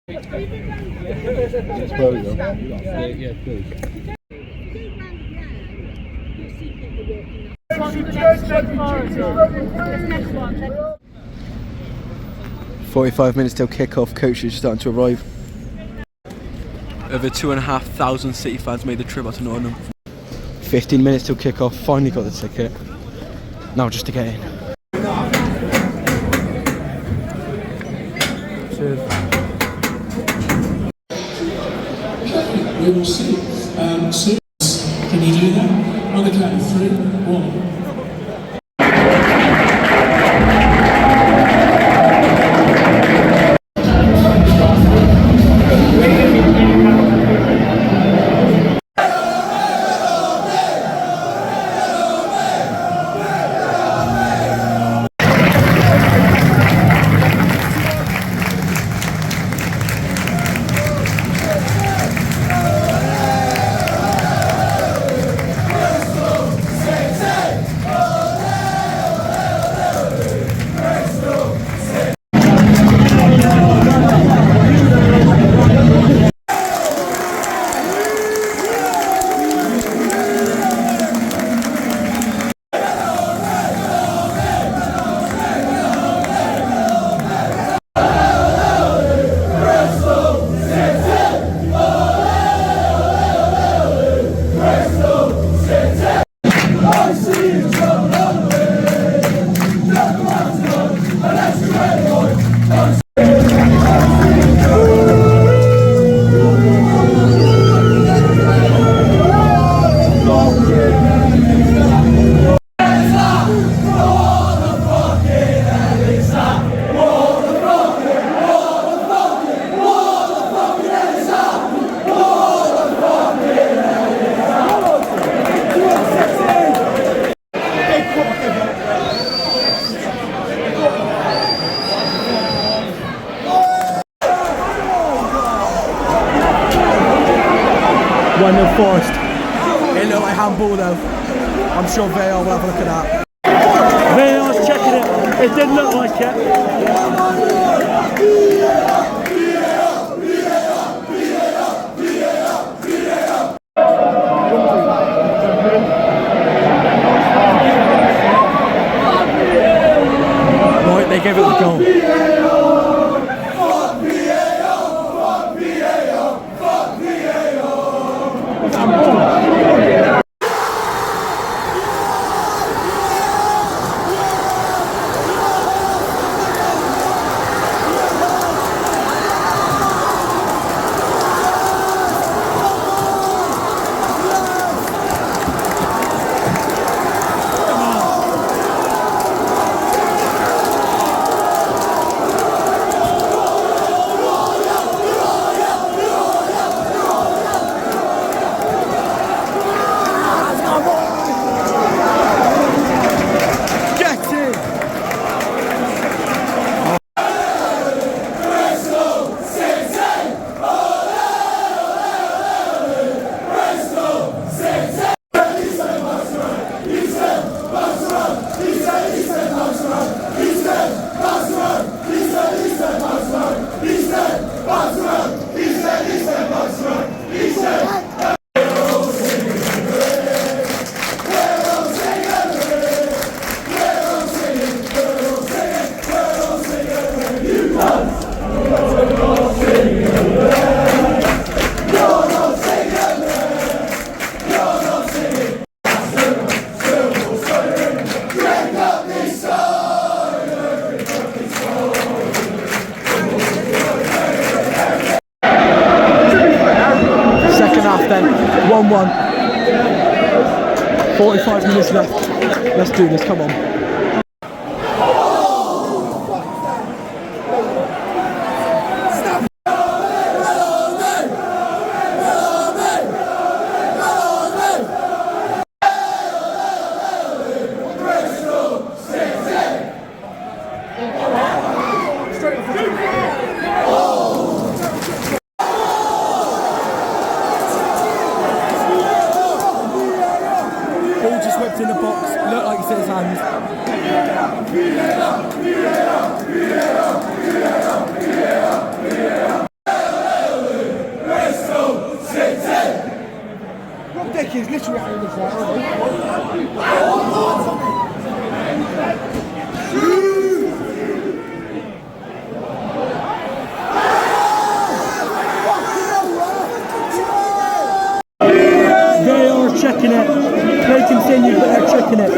Yeah, please. 45 minutes till kick-off, coaches starting to arrive. Over 2,500 City fans made the trip out to Nottingham. 15 minutes till kick-off, finally got the ticket. Now just to get in. Cheers. We will see. So, can you do that? On the count of 3, 1. Nottingham Forest. It looked like handball though. I'm sure VAR will have a look at that. VAR's checking it. It didn't look like it. Right, they gave it the goal. Then 1-1. 45 minutes left. Let's do this, come on. Ball just whipped in the box, looked like it's in his hands. is literally out of the fire. They are checking it. They continue, but they're checking it.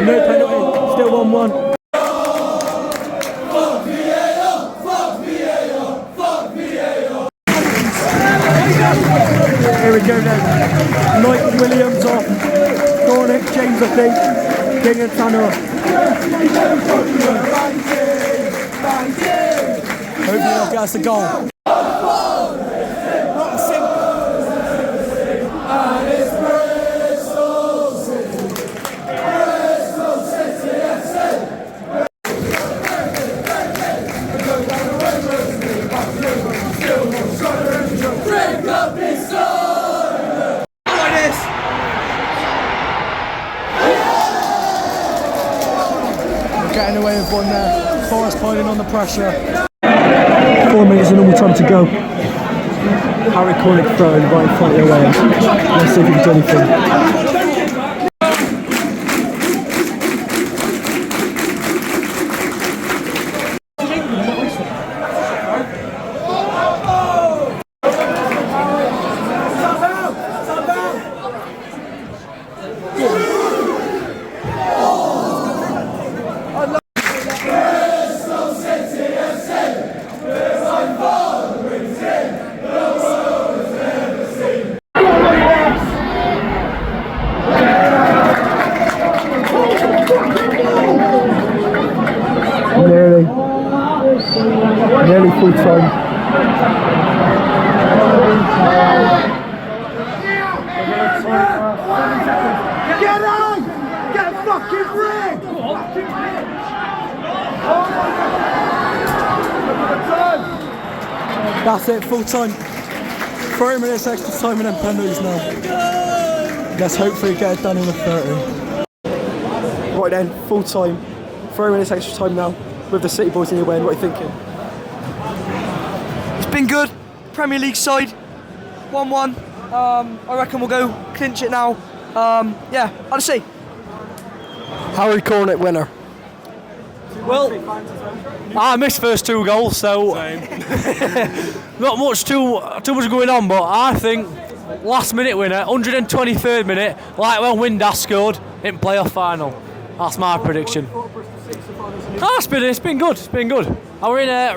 No penalty, still 1-1. Here we go then. Knight Williams off. Cornick, James I think. King and Tanner. Hopefully they'll get us a goal. Getting away with one there. Forest piling on the pressure. 4 minutes and normal time to go. Harry Cornick throwing right in front of the away. Let's see if he can do anything. Nearly full time. Get on! Get fucking red! That's it, full time. 30 minutes extra time and then penalties now. Let's hopefully get it done in the 30. Right then, full time. 30 minutes extra time now with the City boys in the away. What are you thinking? It's been good. Premier League side, 1-1. I reckon we'll go clinch it now. Yeah, I'll see. Harry Cornick winner. Well, I missed first 2 goals, so not much too much going on. But I think last minute winner, 123rd minute, like when Windass scored in playoff final. That's my prediction. It's been good. It's been good. I were in a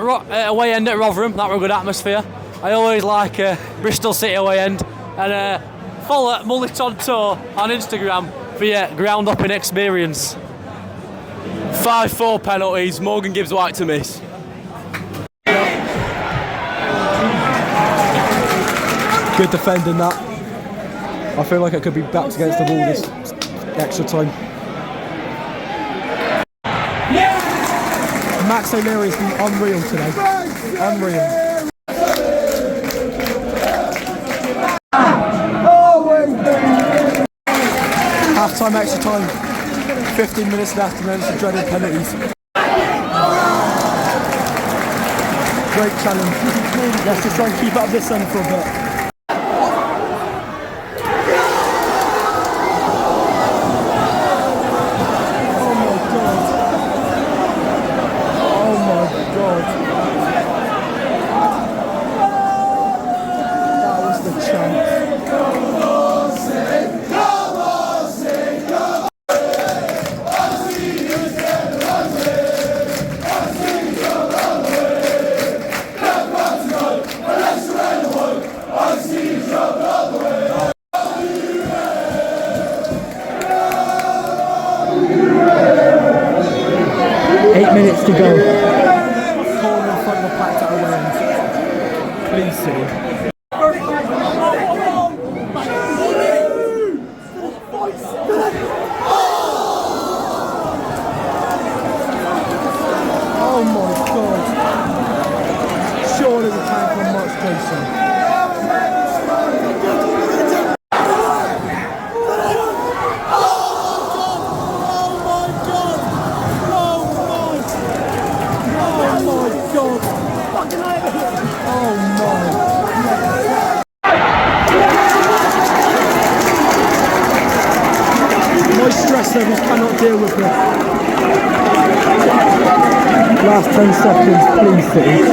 away end at Rotherham. That were a good atmosphere. I always like Bristol City away end, and follow Mullet on Tour on Instagram for your ground hopping experience. 5-4 penalties. Morgan gives White to miss. Good defending that. I feel like it could be backed against the wall this extra time. Max O'Leary's been unreal today. Unreal. Half time, extra time. 15 minutes left and then some dreaded penalties. Great challenge. Let's just try and keep up this end for a bit. Minutes to go. Corner in front of the packed out away end. Please City. Oh my god. Surely we can't come much closer. levels cannot deal with this. Last 10 seconds, please, City.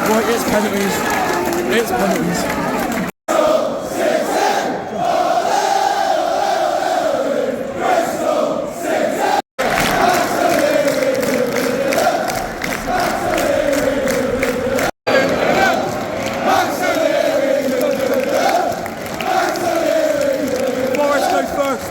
Right, it's penalties. It's penalties. Forest goes first.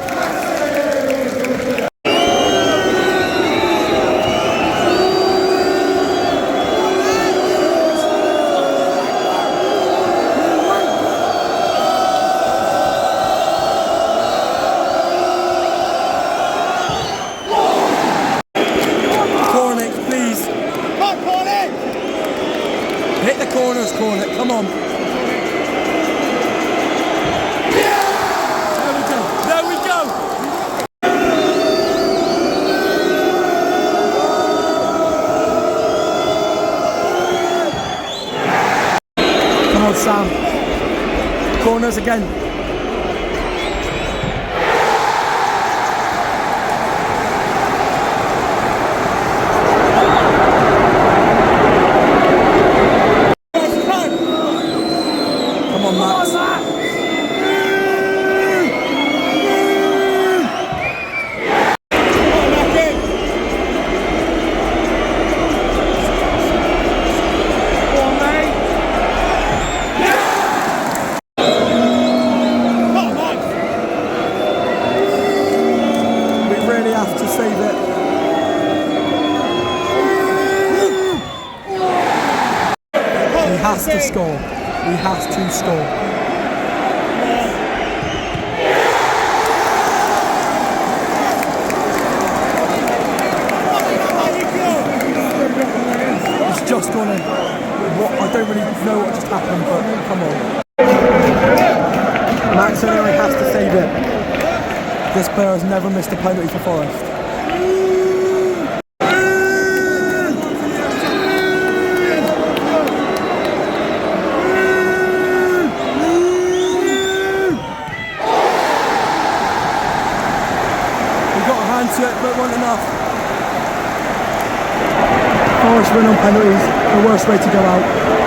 Cornick, please. Come on, Cornick! Hit the corners, Cornick, come on. There we go! Come on, Sam. Corners again. Come on, Max. We really have to save it. He has to score. He has to score. It's just gone in. What, I don't really know what just happened, but come on. Max anyway has to save it. This player has never missed a penalty for Forest. We got a hand to it, but it wasn't enough. Forest win on penalties, the worst way to go out.